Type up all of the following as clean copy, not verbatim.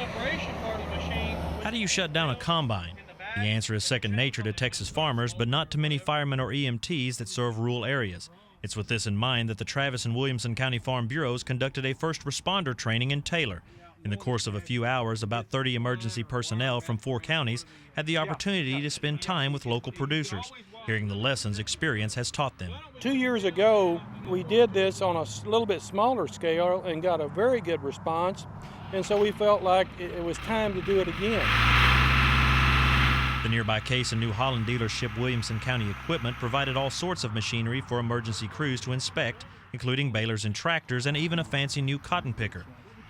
separation part of the machine. How do you shut down a combine? The answer is second nature to Texas farmers, but not to many firemen or EMTs that serve rural areas. It's with this in mind that the Travis and Williamson County Farm Bureaus conducted a first responder training in Taylor. In the course of a few hours, about 30 emergency personnel from 4 counties had the opportunity to spend time with local producers, hearing the lessons experience has taught them. 2 years ago, we did this on a little bit smaller scale and got a very good response, and so we felt like it was time to do it again. The nearby Case and New Holland dealership Williamson County Equipment provided all sorts of machinery for emergency crews to inspect, including balers and tractors and even a fancy new cotton picker.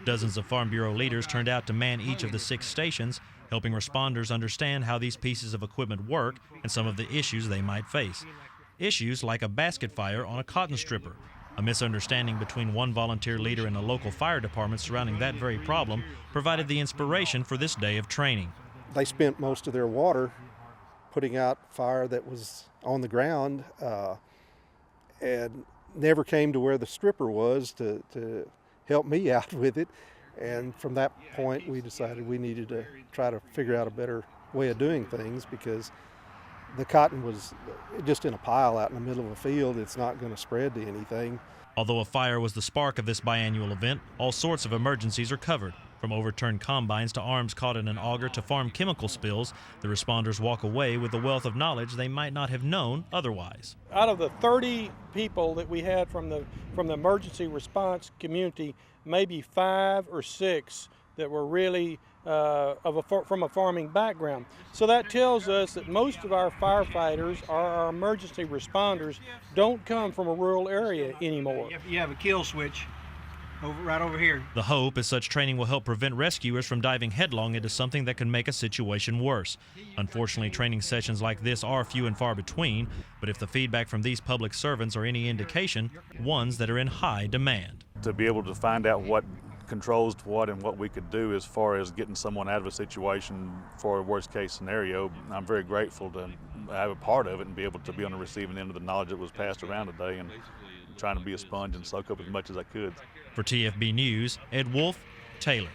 Dozens of Farm Bureau leaders turned out to man each of the 6 stations, helping responders understand how these pieces of equipment work and some of the issues they might face. Issues like a basket fire on a cotton stripper. A misunderstanding between one volunteer leader and a local fire department surrounding that very problem provided the inspiration for this day of training. They spent most of their water putting out fire that was on the ground and never came to where the stripper was to help me out with it. And from that point, we decided we needed to try to figure out a better way of doing things, because the cotton was just in a pile out in the middle of a field. It's not going to spread to anything. Although a fire was the spark of this biannual event, all sorts of emergencies are covered. From overturned combines to arms caught in an auger to farm chemical spills, the responders walk away with a wealth of knowledge they might not have known otherwise. Out of the 30 people that we had from the emergency response community, maybe 5 or 6 that were really from a farming background. So that tells us that most of our firefighters or our emergency responders don't come from a rural area anymore. You have a kill switch right over here. The hope is such training will help prevent rescuers from diving headlong into something that can make a situation worse. Unfortunately, training sessions like this are few and far between, but if the feedback from these public servants are any indication, ones that are in high demand. To be able to find out what controls what and what we could do as far as getting someone out of a situation for a worst case scenario, I'm very grateful to have a part of it and be able to be on the receiving end of the knowledge that was passed around today, and trying to be a sponge and soak up as much as I could. For TFB News, Ed Wolff, Taylor.